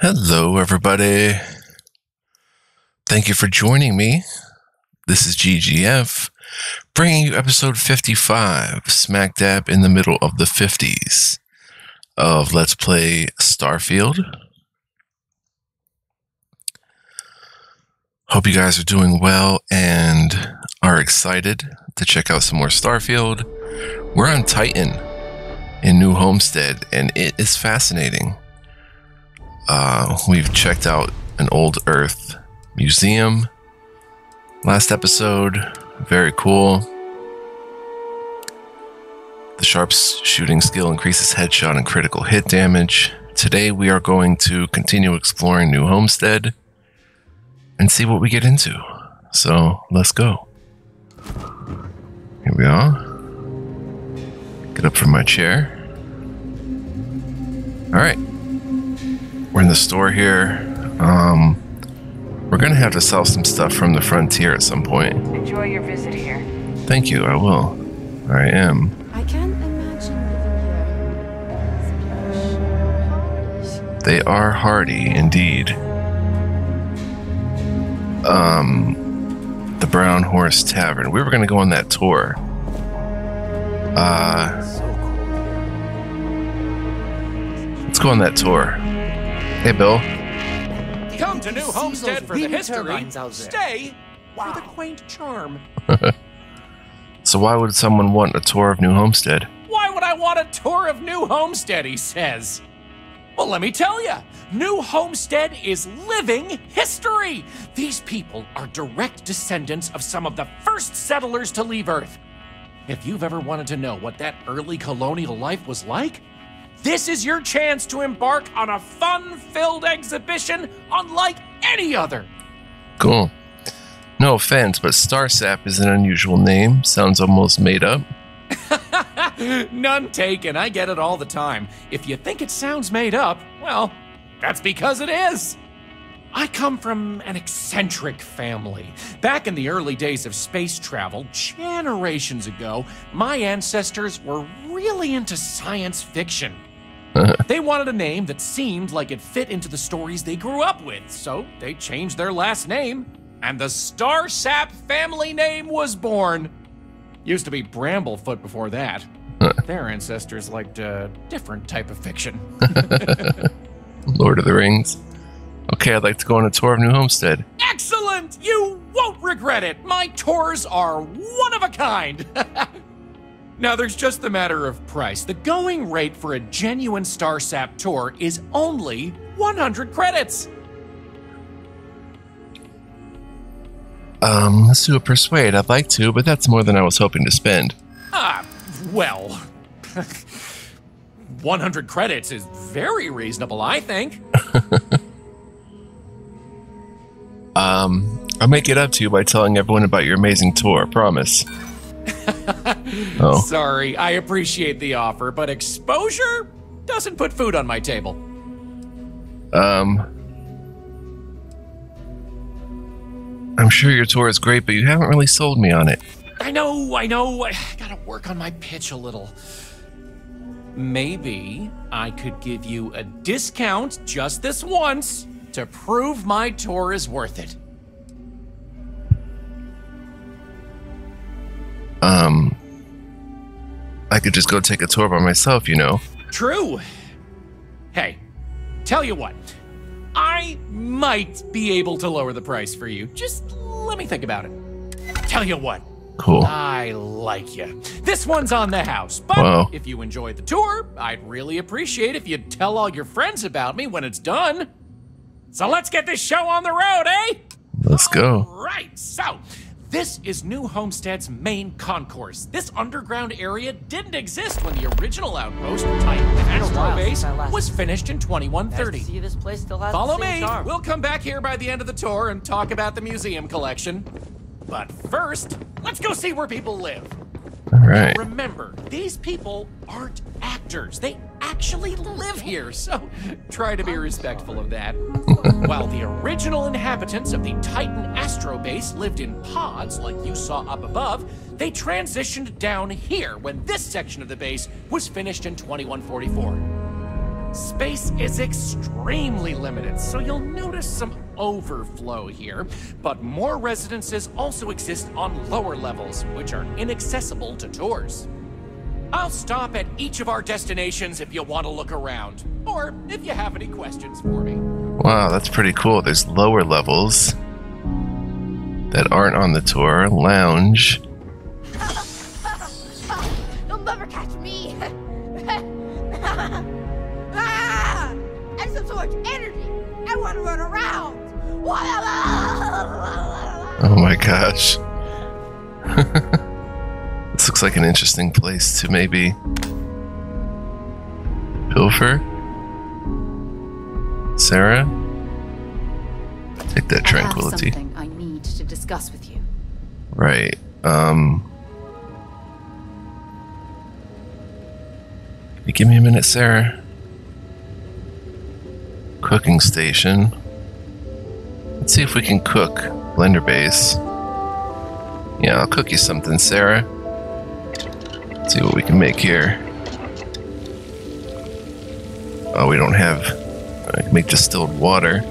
Hello, everybody. Thank you for joining me. This is GGF, bringing you episode 55, smack dab in the middle of the 50s of Let's Play Starfield. Hope you guys are doing well and are excited to check out some more Starfield. We're on Titan in New Homestead, and it is fascinating. We've checked out an old Earth museum last episode. Very cool. The Sharp's shooting skill increases headshot and critical hit damage. Today we are going to continue exploring New Homestead and see what we get into. So let's go. Here we are. Get up from my chair. All right. We're in the store here. We're gonna have to sell some stuff from the frontier at some point. Enjoy your visit here. Thank you, I will. I am. I can't imagine living here. They are hardy, indeed. The Brown Horse Tavern. We were gonna go on that tour. Let's go on that tour. Hey, Bill. Come to New Homestead for the history. Stay for the quaint charm. So why would someone want a tour of New Homestead? Why would I want a tour of New Homestead, he says. Well, let me tell you, New Homestead is living history. These people are direct descendants of some of the first settlers to leave Earth. If you've ever wanted to know what that early colonial life was like, this is your chance to embark on a fun-filled exhibition unlike any other. Cool. No offense, but Starsap is an unusual name. Sounds almost made up. None taken. I get it all the time. If you think it sounds made up, well, that's because it is. I come from an eccentric family. Back in the early days of space travel, generations ago, my ancestors were really into science fiction. They wanted a name that seemed like it fit into the stories they grew up with, so they changed their last name, and the Starsap family name was born. Used to be Bramblefoot before that. Their ancestors liked a different type of fiction. Lord of the Rings. Okay, I'd like to go on a tour of New Homestead. Excellent! You won't regret it! My tours are one of a kind! Now, there's just the matter of price. The going rate for a genuine Starsap tour is only 100 credits. Let's do a persuade. I'd like to, but that's more than I was hoping to spend. Well, 100 credits is very reasonable, I think. I'll make it up to you by telling everyone about your amazing tour, promise. Oh. Sorry, I appreciate the offer, but exposure doesn't put food on my table. I'm sure your tour is great, but you haven't really sold me on it. I know. I gotta work on my pitch a little. Maybe I could give you a discount just this once to prove my tour is worth it. I could just go take a tour by myself, you know. True. Hey, tell you what. I might be able to lower the price for you. Just let me think about it. Tell you what. Cool. I like you. This one's on the house. But Wow. If you enjoyed the tour, I'd really appreciate if you'd tell all your friends about me when it's done. So let's get this show on the road, eh? Let's go. Right. So, this is New Homestead's main concourse. This underground area didn't exist when the original outpost, Titan Astro Base, was finished in 2130. See, this place still has Follow the same me. charm. We'll come back here by the end of the tour and talk about the museum collection. But first, let's go see where people live. All right. Remember, these people aren't actors. They actually live here, so try to be respectful of that. While the original inhabitants of the Titan Astro Base lived in pods like you saw up above, they transitioned down here when this section of the base was finished in 2144. Space is extremely limited, so you'll notice some overflow here. But more residences also exist on lower levels, which are inaccessible to tours. I'll stop at each of our destinations if you want to look around, or if you have any questions for me. Wow, that's pretty cool. There's lower levels that aren't on the tour. Lounge. You'll never catch me. Ah! I have so much energy. I want to run around. Oh my gosh. This looks like an interesting place to maybe pilfer. Sarah? Take that tranquility. I have something I need to discuss with you. Right. You give me a minute, Sarah. Cooking station. Let's see if we can cook. Blender base. Yeah, I'll cook you something, Sarah. Let's see what we can make here. Oh, we don't have... I can make distilled water.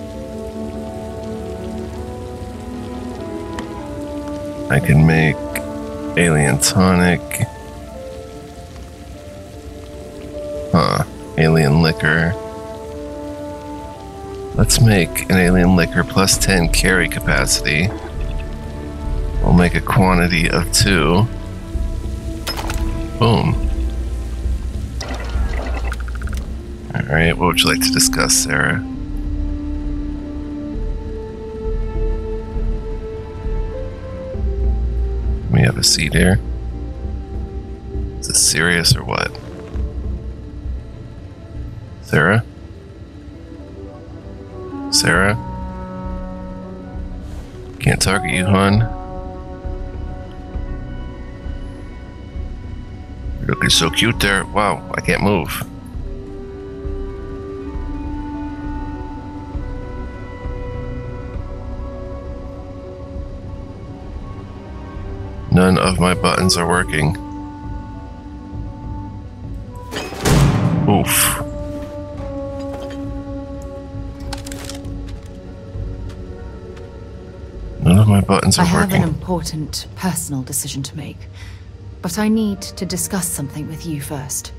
I can make alien tonic. Alien liquor. Let's make an alien liquor plus 10 carry capacity. We'll make a quantity of 2. Boom. Alright, what would you like to discuss, Sarah? We have a seat here. Is this serious or what? Sarah? Sarah? Can't target you, hon. You're looking so cute there. Wow, I can't move. None of my buttons are working. Oof. None of my buttons are I have working. an important personal decision to make, but I need to discuss something with you first.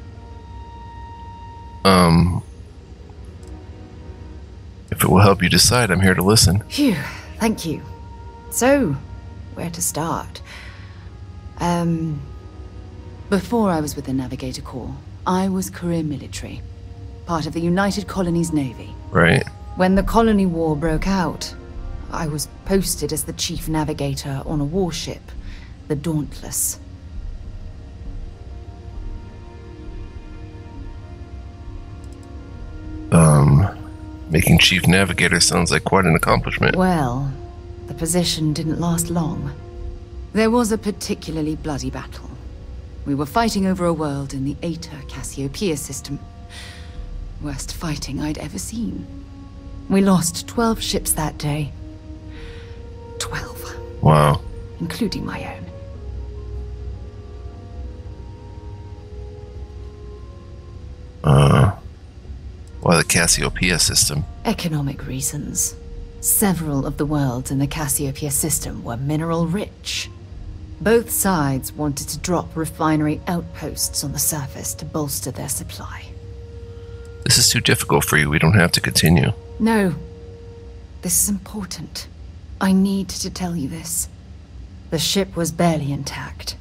If it will help you decide, I'm here to listen. Phew, thank you. So, where to start? Before I was with the Navigator Corps, I was career military, part of the United Colonies Navy. Right. When the colony war broke out, I was posted as the chief navigator on a warship, the Dauntless. Making chief navigator sounds like quite an accomplishment. Well, the position didn't last long. There was a particularly bloody battle. We were fighting over a world in the Eta Cassiopeia system. Worst fighting I'd ever seen. We lost 12 ships that day. 12. Wow. Including my own. Why the Cassiopeia system? Economic reasons. Several of the worlds in the Cassiopeia system were mineral rich. Both sides wanted to drop refinery outposts on the surface to bolster their supply. This is too difficult for you. We don't have to continue. No. This is important. I need to tell you this. The ship was barely intact.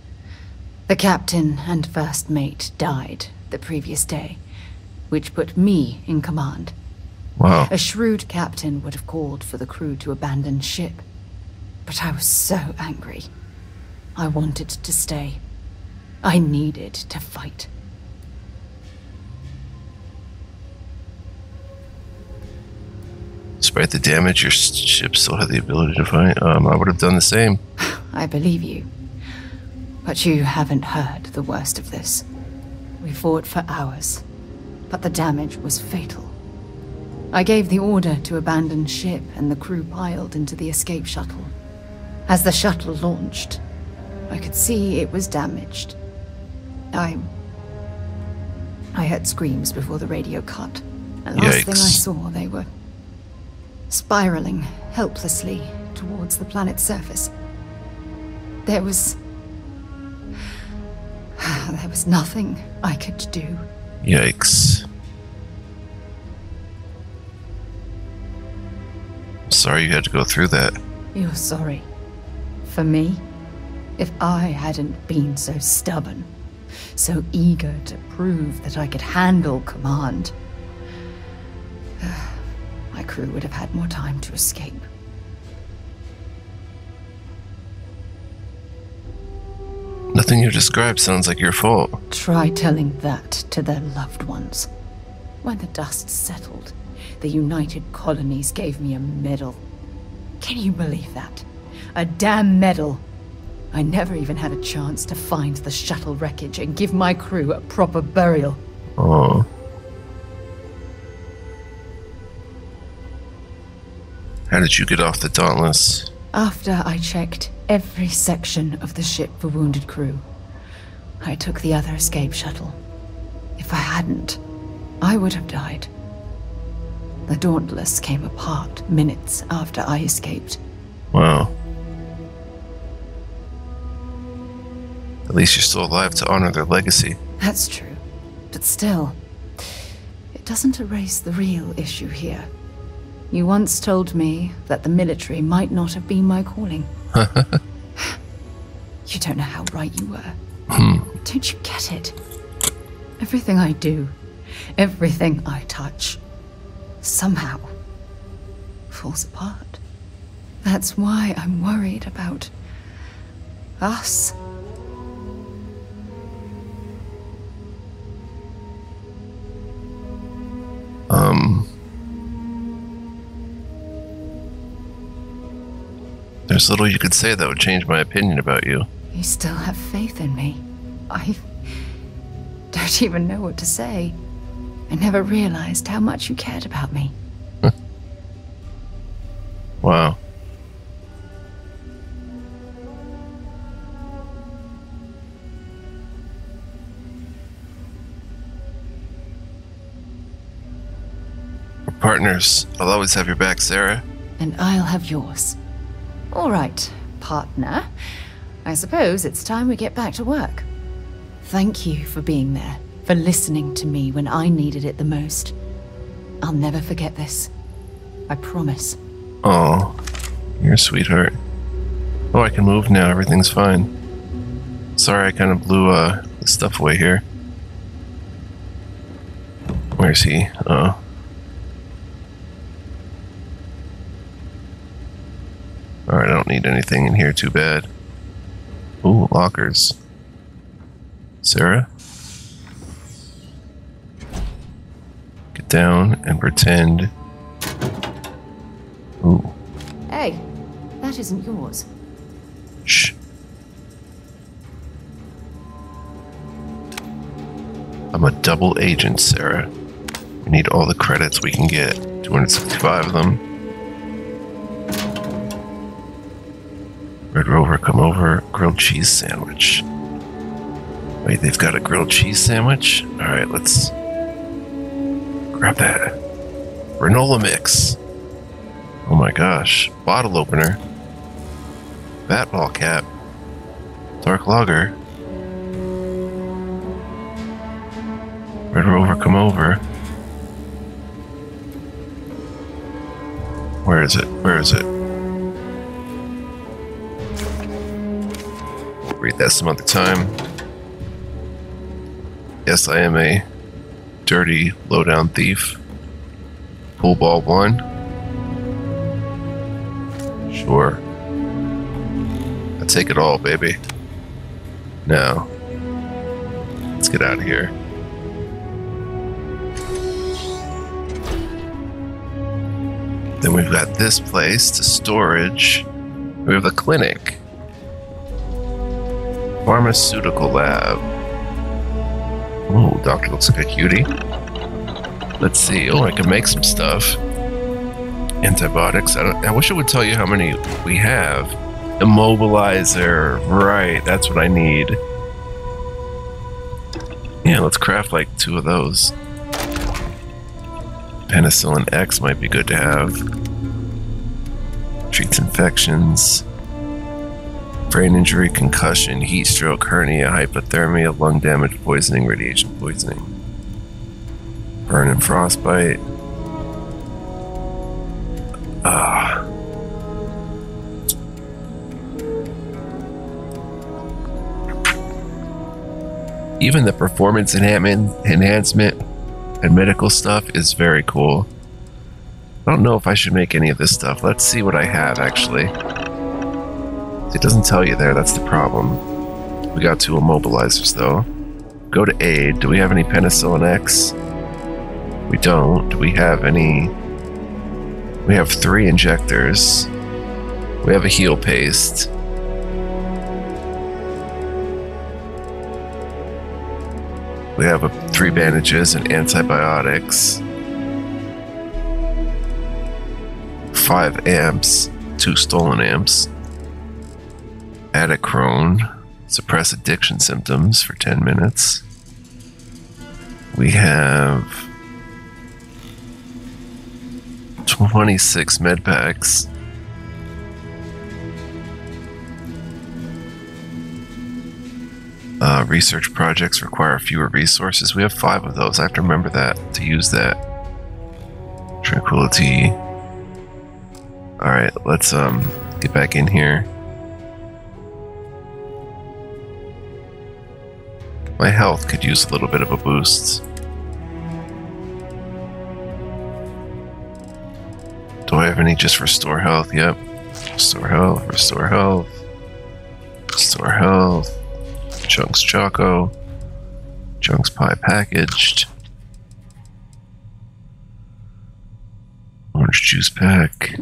The captain and first mate died the previous day, which put me in command. Wow. A shrewd captain would have called for the crew to abandon ship. But I was so angry. I wanted to stay. I needed to fight. Despite the damage, your ship still had the ability to fight. I would have done the same. I believe you. But you haven't heard the worst of this. We fought for hours, but the damage was fatal. I gave the order to abandon ship and the crew piled into the escape shuttle. As the shuttle launched, I could see it was damaged. I I heard screams before the radio cut. And last thing I saw, they were spiraling helplessly towards the planet's surface. There was nothing I could do. Yikes. Sorry you had to go through that. You're sorry. For me? If I hadn't been so stubborn, so eager to prove that I could handle command, my crew would have had more time to escape. Nothing you described sounds like your fault. Try telling that to their loved ones. When the dust settled, the United Colonies gave me a medal. Can you believe that? A damn medal! I never even had a chance to find the shuttle wreckage and give my crew a proper burial. Oh. How did you get off the Dauntless? After I checked every section of the ship for wounded crew, I took the other escape shuttle. If I hadn't, I would have died. The Dauntless came apart minutes after I escaped. Wow. At least you're still alive to honor their legacy. That's true. But still, it doesn't erase the real issue here. You once told me that the military might not have been my calling. You don't know how right you were. Don't you get it? Everything I do, everything I touch, somehow falls apart. That's why I'm worried about us. There's little you could say that would change my opinion about you. You still have faith in me. I don't even know what to say. I never realized how much you cared about me. Wow. We're partners. I'll always have your back, Sarah. And I'll have yours. All right, partner. I suppose it's time we get back to work. Thank you for being there, for listening to me when I needed it the most. I'll never forget this. I promise. Oh, you're a sweetheart. Oh, I can move now. Everything's fine. Sorry, I kind of blew the stuff away here. Where's he? Oh. Alright, I don't need anything in here too bad. Ooh, lockers. Sarah? Get down and pretend. Ooh. Hey, that isn't yours. Shh. I'm a double agent, Sarah. We need all the credits we can get. 265 of them. Red Rover, come over. Grilled cheese sandwich. Wait, they've got a grilled cheese sandwich? Alright, let's grab that. Granola mix. Oh my gosh. Bottle opener. Bat ball cap. Dark lager. Red Rover, come over. Where is it? Where is it? Read that some other time. Yes, I am a dirty, low-down thief. Pool ball 1. Sure. I take it all, baby. Now, let's get out of here. Then we've got this place to storage. We have a clinic. Pharmaceutical lab. Oh, doctor looks like a cutie. Let's see. Oh, I can make some stuff. Antibiotics. I wish it would tell you how many we have. Immobilizer. Right, that's what I need. Yeah, let's craft like 2 of those. Penicillin X might be good to have. Treats infections. Brain injury, concussion, heat stroke, hernia, hypothermia, lung damage, poisoning, radiation poisoning. Burn and frostbite. Even the performance enhancement and medical stuff is very cool. I don't know if I should make any of this stuff. Let's see what I have, actually. It doesn't tell you there, that's the problem. We got 2 immobilizers, though. Go to aid. Do we have any penicillin X? We don't. Do we have any... We have 3 injectors. We have a heal paste. We have 3 bandages and antibiotics. 5 amps. 2 stolen amps. Adacrone. Suppress addiction symptoms for 10 minutes. We have 26 med packs. Research projects require fewer resources. We have 5 of those. I have to remember that to use that. Tranquility. Alright, let's get back in here. My health could use a little bit of a boost. Do I have any just restore health? Yep. Restore health, restore health, restore health. Chunks Choco. Chunks Pie packaged. Orange juice pack.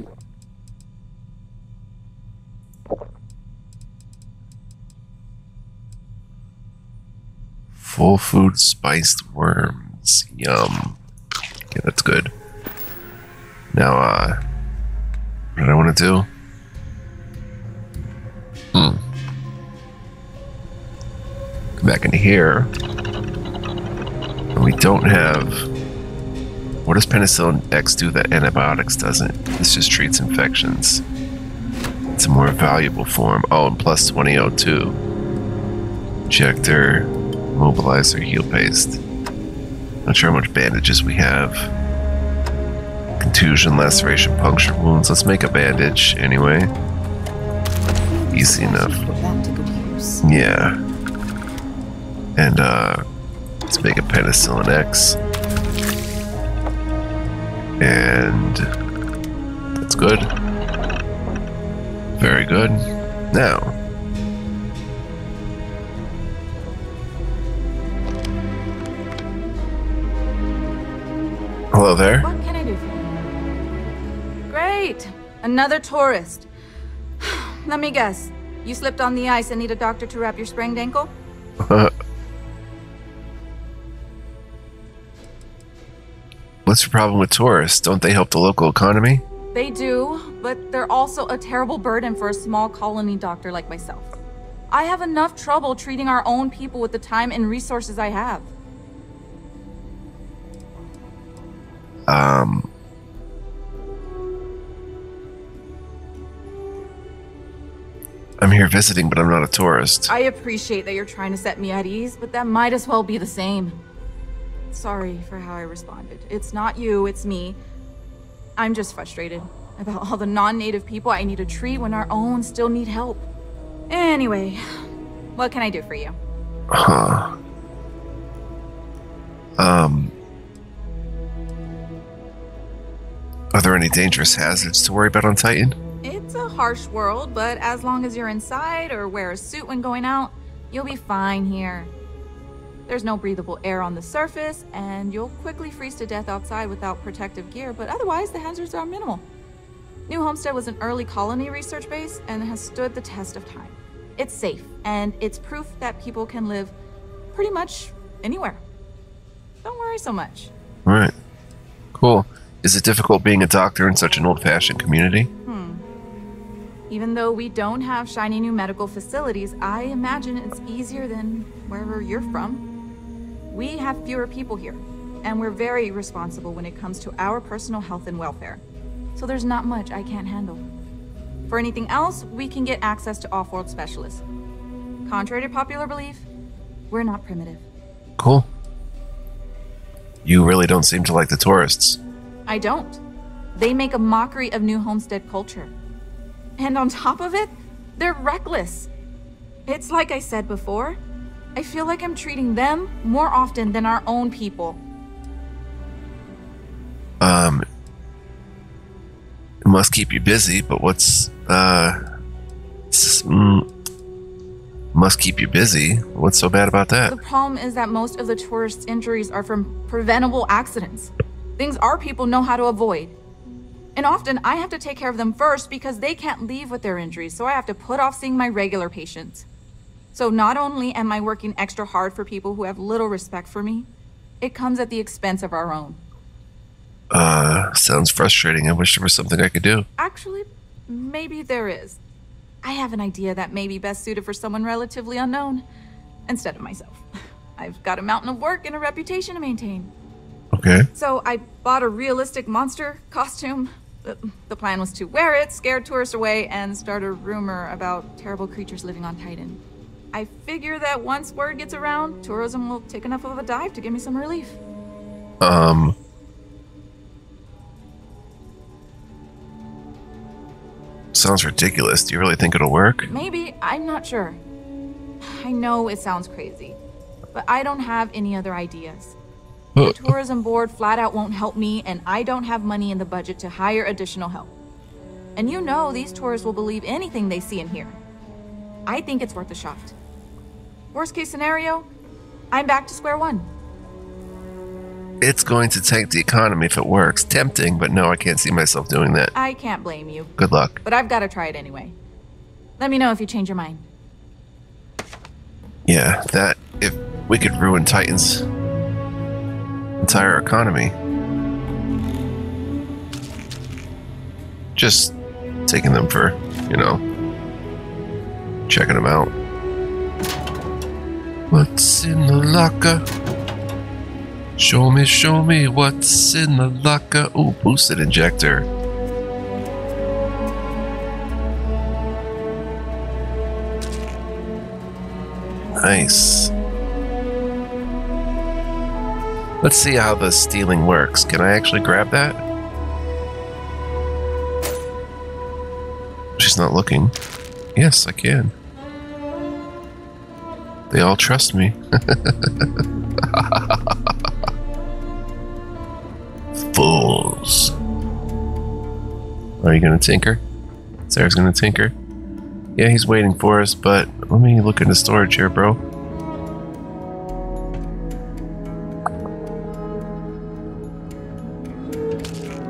Full food spiced worms. Yum. Okay, that's good. Now, what did I want to do? Come back into here. And we don't have... What does penicillin X do that antibiotics doesn't? This just treats infections. It's a more valuable form. Oh, and plus 2002. Injector, mobilizer, heal paste. Not sure how much bandages we have. Contusion, laceration, puncture wounds. Let's make a bandage anyway. Easy enough. Yeah. And let's make a penicillin X. And that's good. Very good. Now, hello there. What can I do for you? Great! Another tourist. Let me guess. You slipped on the ice and need a doctor to wrap your sprained ankle? What's your problem with tourists? Don't they help the local economy? They do, but they're also a terrible burden for a small colony doctor like myself. I have enough trouble treating our own people with the time and resources I have. I'm here visiting, but I'm not a tourist. I appreciate that you're trying to set me at ease, but that might as well be the same. Sorry for how I responded. It's not you, it's me. I'm just frustrated about all the non-native people I need to treat when our own still need help. Anyway, what can I do for you? Huh. Are there any dangerous hazards to worry about on Titan? It's a harsh world, but as long as you're inside or wear a suit when going out, you'll be fine here. There's no breathable air on the surface, and you'll quickly freeze to death outside without protective gear, but otherwise the hazards are minimal. New Homestead was an early colony research base and has stood the test of time. It's safe, and it's proof that people can live pretty much anywhere. Don't worry so much. All right. Cool. Is it difficult being a doctor in such an old-fashioned community? Even though we don't have shiny new medical facilities, I imagine it's easier than wherever you're from. We have fewer people here, and we're very responsible when it comes to our personal health and welfare. So there's not much I can't handle. For anything else, we can get access to off-world specialists. Contrary to popular belief, we're not primitive. Cool. You really don't seem to like the tourists. I don't. They make a mockery of New Homestead culture. And on top of it, they're reckless. It's like I said before, I feel like I'm treating them more often than our own people. It must keep you busy, but must keep you busy. What's so bad about that? The problem is that most of the tourists' injuries are from preventable accidents. Things our people know how to avoid. And often I have to take care of them first because they can't leave with their injuries, so I have to put off seeing my regular patients. So not only am I working extra hard for people who have little respect for me, it comes at the expense of our own. Sounds frustrating. I wish there was something I could do. Actually, maybe there is. I have an idea that may be best suited for someone relatively unknown, instead of myself. I've got a mountain of work and a reputation to maintain. Okay. So I bought a realistic monster costume. The plan was to wear it, scare tourists away, and start a rumor about terrible creatures living on Titan. I figure that once word gets around, tourism will take enough of a dive to give me some relief. Sounds ridiculous. Do you really think it'll work? Maybe. I'm not sure. I know it sounds crazy, but I don't have any other ideas. The tourism board flat out won't help me, and I don't have money in the budget to hire additional help. And you know these tourists will believe anything they see and hear. I think it's worth a shot. Worst case scenario, I'm back to square one. It's going to tank the economy if it works. Tempting, but no, I can't see myself doing that. I can't blame you. Good luck. But I've got to try it anyway. Let me know if you change your mind. Yeah, that, if we could ruin Titan's entire economy. Just taking them for, checking them out. What's in the locker? Show me what's in the locker. Ooh, boosted injector. Nice. Let's see how the stealing works. Can I actually grab that? She's not looking. Yes, I can. They all trust me. Fools. Are you gonna tinker? Sarah's gonna tinker? Yeah, he's waiting for us, but let me look in the storage here, bro.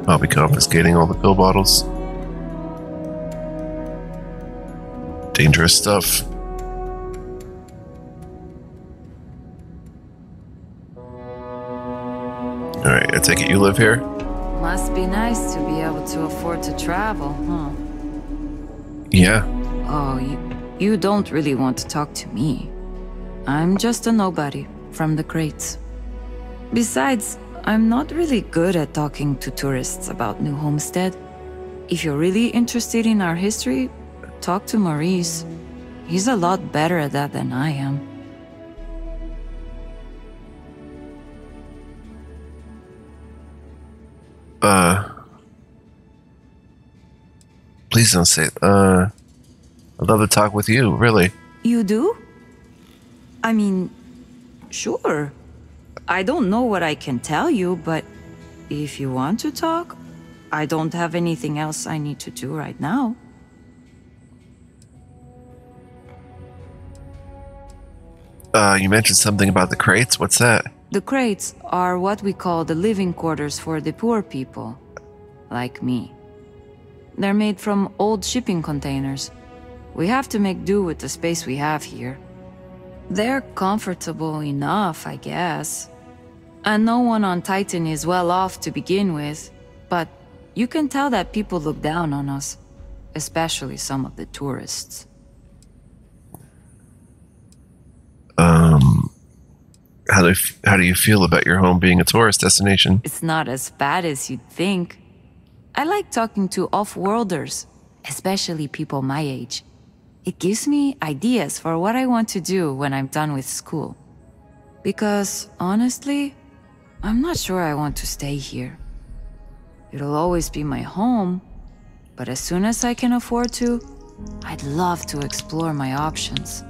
I'll be confiscating all the pill bottles. Dangerous stuff. Alright, I take it you live here? Must be nice to be able to afford to travel, huh? Yeah. Oh, you don't really want to talk to me. I'm just a nobody from the crates. Besides, I'm not really good at talking to tourists about New Homestead. If you're really interested in our history, talk to Maurice. He's a lot better at that than I am. Please don't say it. I'd love to talk with you, really. You do? I mean, sure. I don't know what I can tell you, but if you want to talk, I don't have anything else I need to do right now. You mentioned something about the crates. What's that? The crates are what we call the living quarters for the poor people, like me. They're made from old shipping containers. We have to make do with the space we have here. They're comfortable enough, I guess. And no one on Titan is well off to begin with, but you can tell that people look down on us, especially some of the how do you feel about your home being a tourist destination? It's not as bad as you'd think. I like talking to off-worlders, especially people my age. It gives me ideas for what I want to do when I'm done with school. Because, honestly, I'm not sure I want to stay here. It'll always be my home, but as soon as I can afford to, I'd love to explore my options.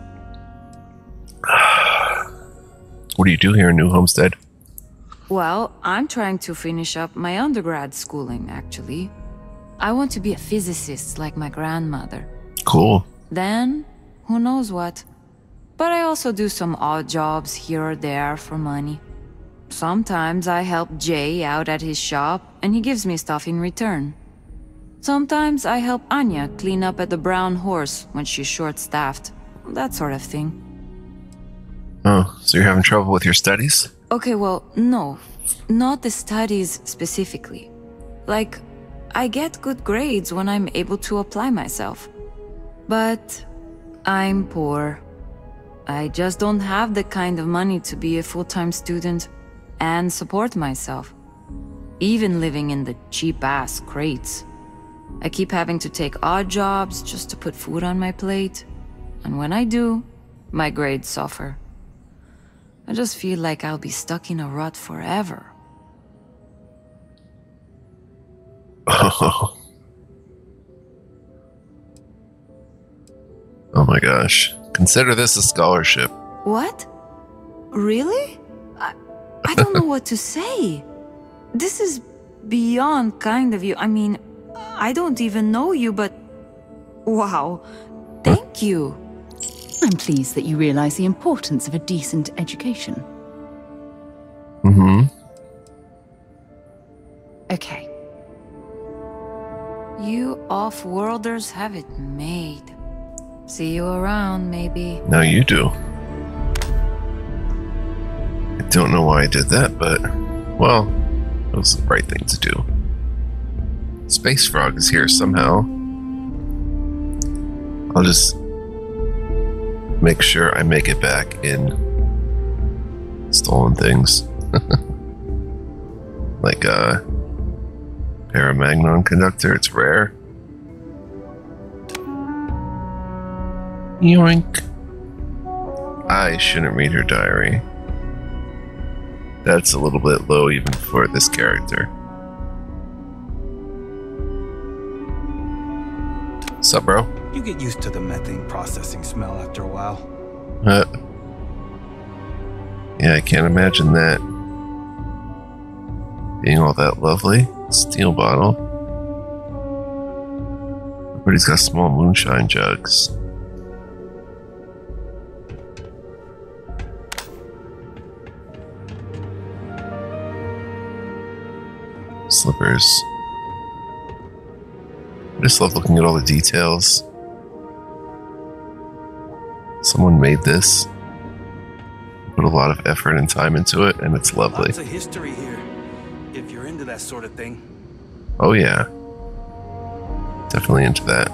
What do you do here in New Homestead? Well, I'm trying to finish up my undergrad schooling, actually. I want to be a physicist like my grandmother. Cool. Then, who knows what. But I also do some odd jobs here or there for money. Sometimes I help Jay out at his shop, and he gives me stuff in return. Sometimes I help Anya clean up at the Brown Horse when she's short-staffed. That sort of thing. Oh, so you're having trouble with your studies? Okay, well, no. Not the studies specifically. Like, I get good grades when I'm able to apply myself. But I'm poor. I just don't have the kind of money to be a full-time student and support myself. Even living in the cheap-ass crates. I keep having to take odd jobs just to put food on my plate. And when I do, my grades suffer. I just feel like I'll be stuck in a rut forever. Oh. Oh my gosh. Consider this a scholarship. What? Really? I don't know what to say. This is beyond kind of you. I mean, I don't even know you, but... Wow. Thank you. I'm pleased that you realize the importance of a decent education. Mm-hmm. Okay. You off-worlders have it made. See you around, maybe. Now you do. I don't know why I did that, but... Well, it was the right thing to do. Space Frog is here somehow. I'll just... make sure I make it back in stolen things. Like a paramagnon conductor, it's rare. Yoink. I shouldn't read her diary. That's a little bit low even for this character. Sup, bro? You get used to the methane processing smell after a while. Yeah, I can't imagine that. Being all that lovely. Steel bottle. Everybody's got small moonshine jugs. Slippers. I just love looking at all the details. Someone made this, put a lot of effort and time into it, and it's lovely. Lots of history here, if you're into that sort of thing. Oh yeah, definitely into that.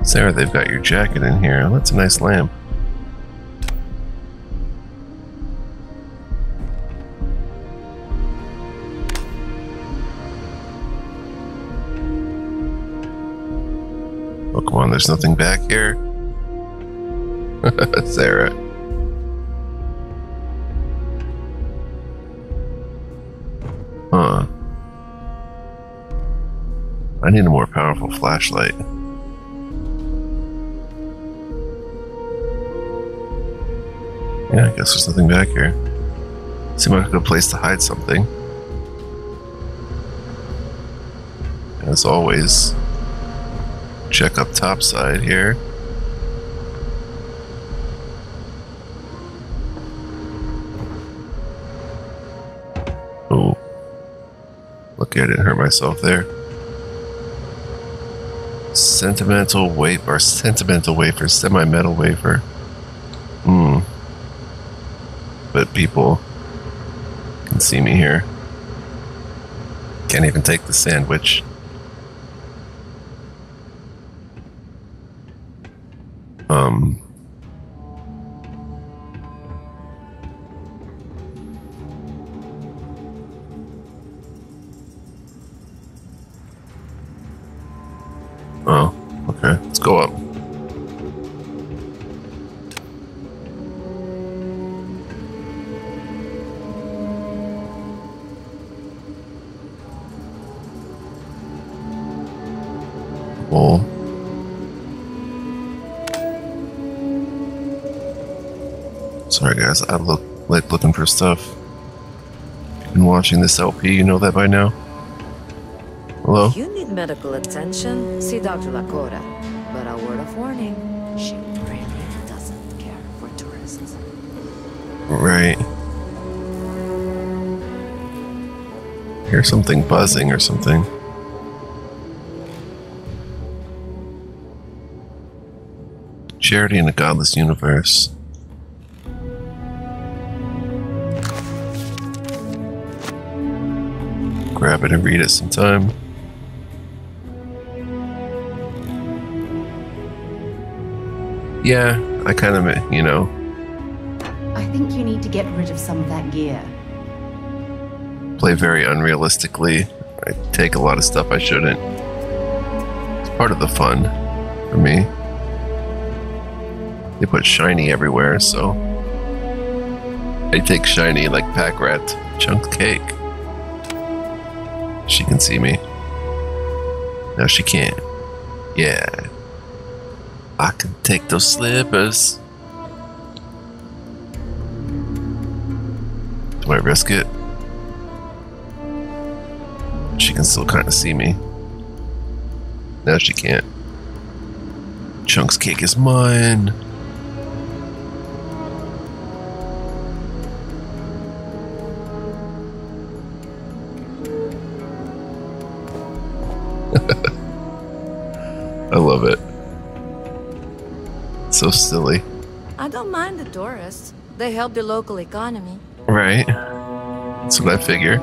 Sarah, they've got your jacket in here. Oh, that's a nice lamp. Oh, come on, there's nothing back here. Sarah. Huh. I need a more powerful flashlight. Yeah, I guess there's nothing back here. Seems like a good place to hide something. As always, check up topside here. Oh, look at it, hurt myself there. Sentimental wafer, semi-metal wafer. But people can see me here. Can't even take the sandwich. Oh, okay. Let's go up. Cool. Sorry guys, I like looking for stuff. You've been watching this LP, you know that by now? Hello? If you need medical attention, see Dr. Lakota. But a word of warning, she really doesn't care for tourists. Right. Hear something buzzing or something. Charity in a godless universe. Grab it and read it sometime. Yeah, I kind of, you know. I think you need to get rid of some of that gear. Play very unrealistically. I take a lot of stuff I shouldn't. It's part of the fun for me. They put shiny everywhere, so I take shiny like Pack Rat chunked cake. She can see me. No, she can't. Yeah. I can take those slippers. Do I risk it? She can still kind of see me. Now she can't. Chunk's cake is mine. I love it. So silly. I don't mind the tourists. They help the local economy. Right. That's what I figure.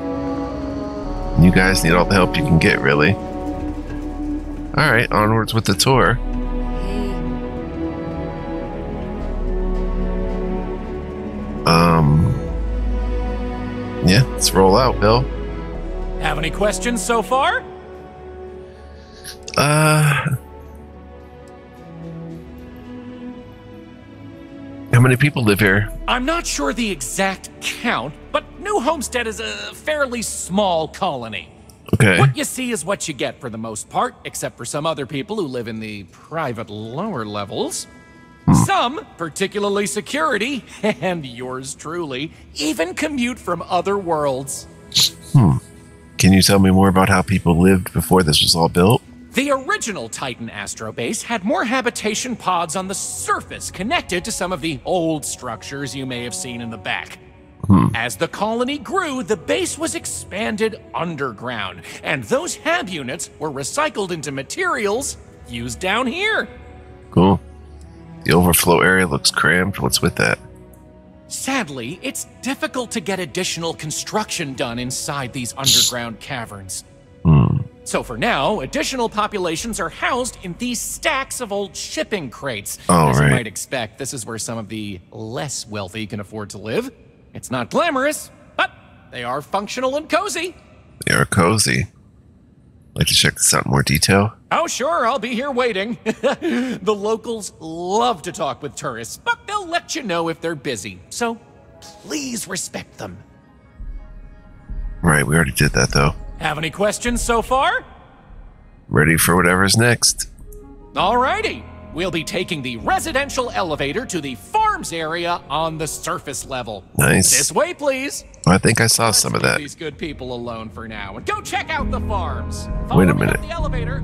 You guys need all the help you can get, really. Alright, onwards with the tour. Hey, Yeah, let's roll out, Bill. Have any questions so far? How many people live here? I'm not sure the exact count, but New Homestead is a fairly small colony. Okay. What you see is what you get for the most part, except for some other people who live in the private lower levels. Some, particularly security, and yours truly, even commute from other worlds. Can you tell me more about how people lived before this was all built? The original Titan Astrobase had more habitation pods on the surface connected to some of the old structures you may have seen in the back. As the colony grew, the base was expanded underground, and those hab units were recycled into materials used down here. Cool. The overflow area looks cramped. What's with that? Sadly, it's difficult to get additional construction done inside these underground caverns. So for now, additional populations are housed in these stacks of old shipping crates. As you might expect, this is where some of the less wealthy can afford to live. It's not glamorous, but they are functional and cozy. They are cozy. Like to check this out in more detail? Oh, sure, I'll be here waiting. The locals love to talk with tourists, but they'll let you know if they're busy. So please respect them. Right, we already did that though. Have any questions so far? Ready for whatever's next. Alrighty. We'll be taking the residential elevator to the farms area on the surface level. Nice. This way, please. I think I saw some of that. Leave these good people alone for now and go check out the farms. Wait a Follow me minute. up the elevator.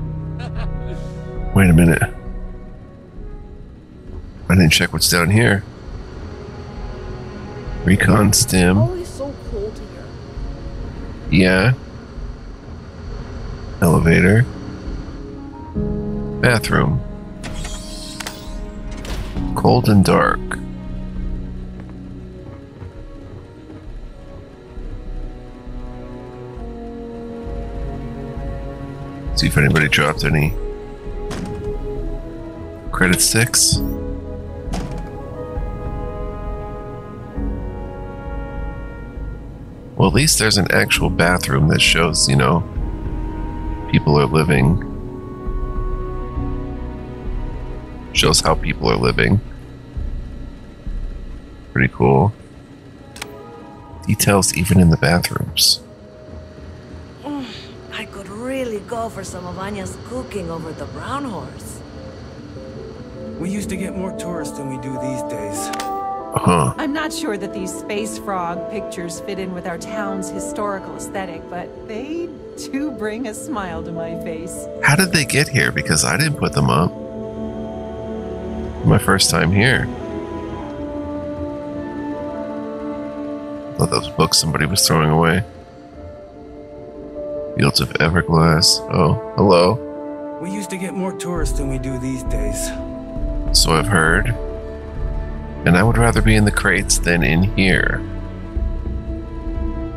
Wait a minute. I didn't check what's down here. Recon stim. Always so cold here. Yeah. Elevator. Bathroom. Cold and dark. See if anybody dropped any credit sticks. Well, at least there's an actual bathroom that shows, you know, people are living. Shows how people are living. Pretty cool. Details even in the bathrooms. I could really go for some of Anya's cooking over the brown horse. We used to get more tourists than we do these days. Uh-huh. I'm not sure that these space frog pictures fit in with our town's historical aesthetic, but they do bring a smile to my face. How did they get here? Because I didn't put them up. My first time here. Thought that was books somebody was throwing away. Fields of Everglass. Oh, hello. We used to get more tourists than we do these days. So I've heard. And I would rather be in the crates than in here.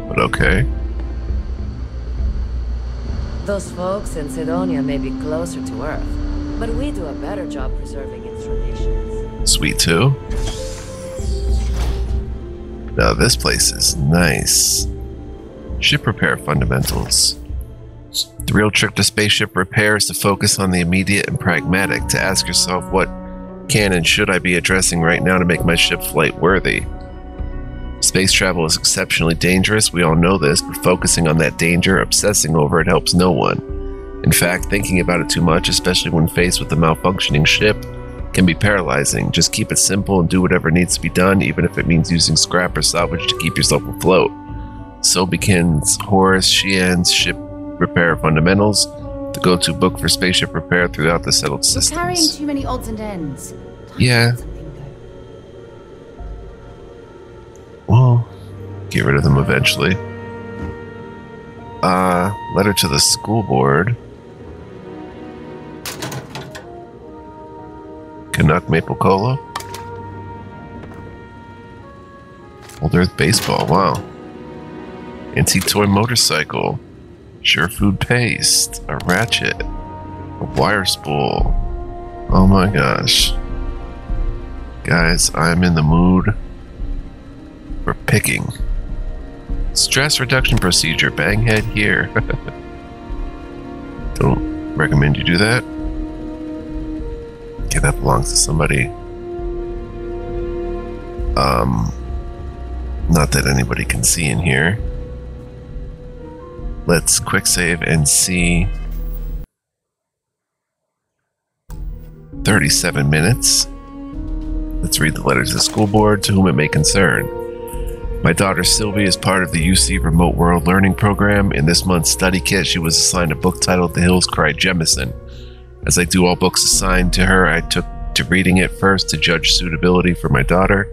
But okay. Those folks in Sidonia may be closer to Earth, but we do a better job preserving its traditions. Sweet too. Now this place is nice. Ship repair fundamentals. The real trick to spaceship repair is to focus on the immediate and pragmatic, to ask yourself what can and should I be addressing right now to make my ship flight worthy. Space travel is exceptionally dangerous, we all know this, but focusing on that danger, obsessing over it helps no one. In fact, thinking about it too much, especially when faced with a malfunctioning ship, can be paralyzing. Just keep it simple and do whatever needs to be done, even if it means using scrap or salvage to keep yourself afloat. So begins Horace Sheehan's Ship Repair Fundamentals, the go-to book for spaceship repair throughout the settled systems. We're carrying too many odds and ends. Yeah. Well, get rid of them eventually. Letter to the school board. Canuck Maple Cola. Old Earth Baseball, wow. Antique toy motorcycle. Sure food paste. A ratchet. A wire spool. Oh my gosh. Guys, I'm in the mood for picking. Stress reduction procedure. Bang head here. Don't recommend you do that. Okay, that belongs to somebody. Not that anybody can see in here. Let's quick save and see. 37 minutes. Let's read the letters to the school board to whom it may concern. My daughter Sylvie is part of the UC Remote World Learning Program. In this month's study kit, she was assigned a book titled The Hills Cry Jemison. As I do all books assigned to her, I took to reading it first to judge suitability for my daughter.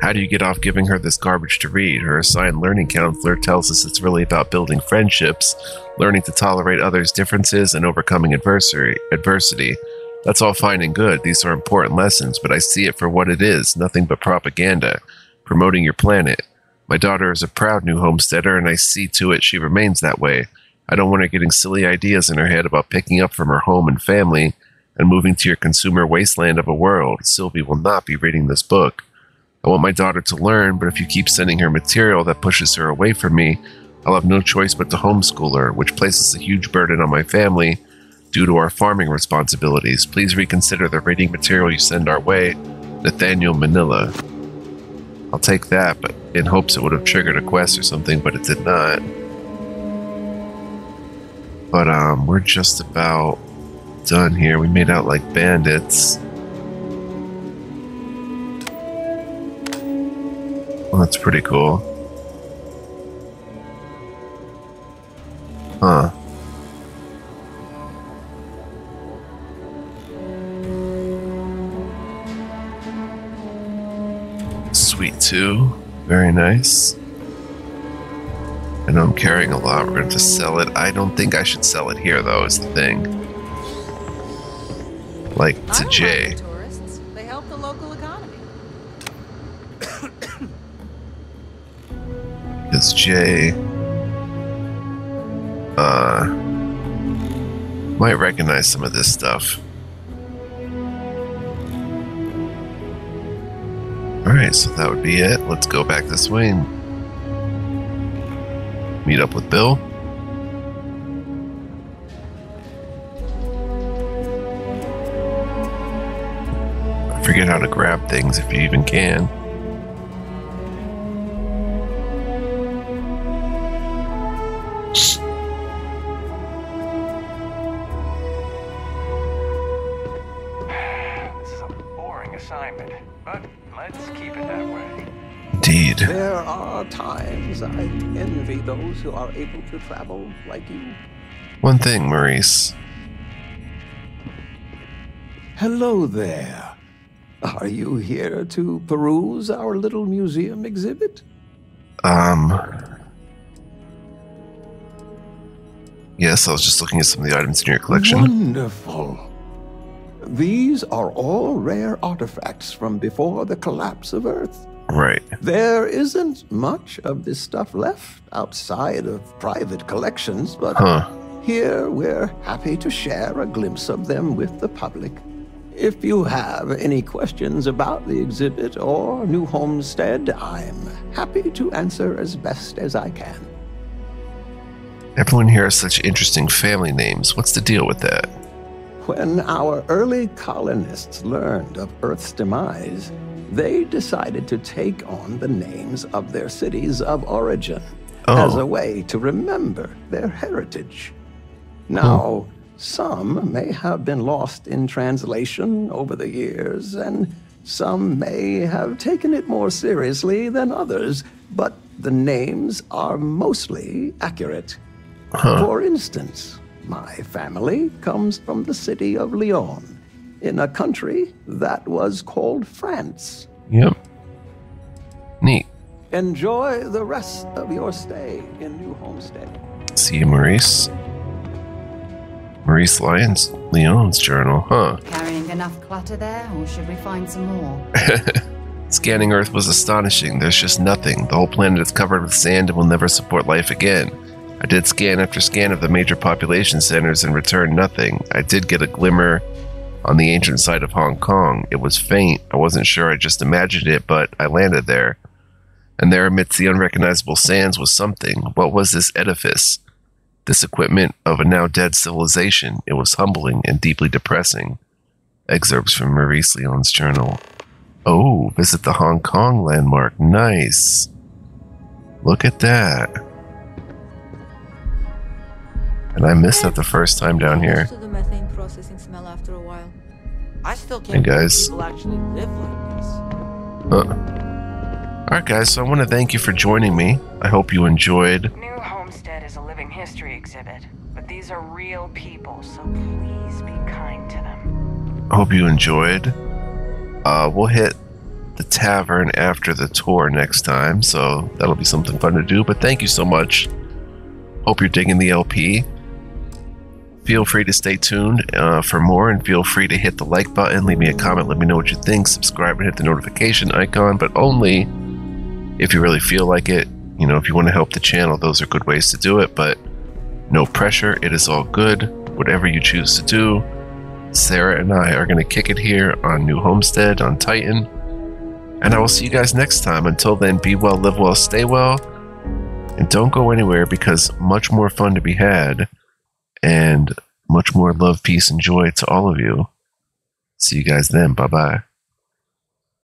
How do you get off giving her this garbage to read? Her assigned learning counselor tells us it's really about building friendships, learning to tolerate others' differences, and overcoming adversity. That's all fine and good. These are important lessons, but I see it for what it is, nothing but propaganda, promoting your planet. My daughter is a proud new homesteader, and I see to it she remains that way. I don't want her getting silly ideas in her head about picking up from her home and family and moving to your consumer wasteland of a world. Sylvie will not be reading this book. I want my daughter to learn, but if you keep sending her material that pushes her away from me, I'll have no choice but to homeschool her, which places a huge burden on my family due to our farming responsibilities. Please reconsider the reading material you send our way. Nathaniel Manila. I'll take that, but in hopes it would have triggered a quest or something, but it did not. But we're just about done here. We made out like bandits. Well, that's pretty cool. Huh. Sweet too. Very nice. I know I'm carrying a lot. We're going to just sell it. I don't think I should sell it here, though, is the thing. Like to Jay. Tourists. They help the local economy. Because Jay might recognize some of this stuff. Alright, so that would be it. Let's go back this way and meet up with Bill. Forget how to grab things if you even can. This is a boring assignment, but let's keep it that way. Indeed. There are times I envy those who are able to travel like you. One thing, Maurice. Hello there. Are you here to peruse our little museum exhibit? Yes, I was just looking at some of the items in your collection. Wonderful. These are all rare artifacts from before the collapse of Earth. Right. There isn't much of this stuff left outside of private collections, but here we're happy to share a glimpse of them with the public. If you have any questions about the exhibit or New Homestead, I'm happy to answer as best as I can. Everyone here has such interesting family names. What's the deal with that? When our early colonists learned of Earth's demise, they decided to take on the names of their cities of origin as a way to remember their heritage. Now, some may have been lost in translation over the years, and some may have taken it more seriously than others, but the names are mostly accurate. For instance, my family comes from the city of Lyon, in a country that was called France. Yep. Neat. Enjoy the rest of your stay in New Homestead. See you, Maurice. Maurice Leon's journal, huh? Carrying enough clutter there, or should we find some more? Scanning Earth was astonishing. There's just nothing. The whole planet is covered with sand and will never support life again. I did scan after scan of the major population centers and returned nothing. I did get a glimmer on the ancient site of Hong Kong. It was faint. I wasn't sure. I just imagined it, but I landed there. And there amidst the unrecognizable sands was something. What was this edifice? This equipment of a now dead civilization. It was humbling and deeply depressing. Excerpts from Maurice Leon's journal. Oh, visit the Hong Kong landmark. Nice. Look at that. And I missed that the first time down here. The methane processing smell after a while. I still can't believe people actually live like this. Alright guys, so I want to thank you for joining me. I hope you enjoyed. New Homestead is a living history exhibit, but these are real people, so please be kind to them. I hope you enjoyed. We'll hit the tavern after the tour next time, so that'll be something fun to do. But thank you so much. Hope you're digging the LP. Feel free to stay tuned for more, and feel free to hit the like button, leave me a comment, let me know what you think, subscribe and hit the notification icon, but only if you really feel like it. You know, if you want to help the channel, those are good ways to do it, but no pressure. It is all good. Whatever you choose to do. Sarah and I are going to kick it here on New Homestead on Titan, and I will see you guys next time. Until then, be well, live well, stay well, and don't go anywhere, because much more fun to be had. And much more love, peace, and joy to all of you. See you guys then. Bye-bye.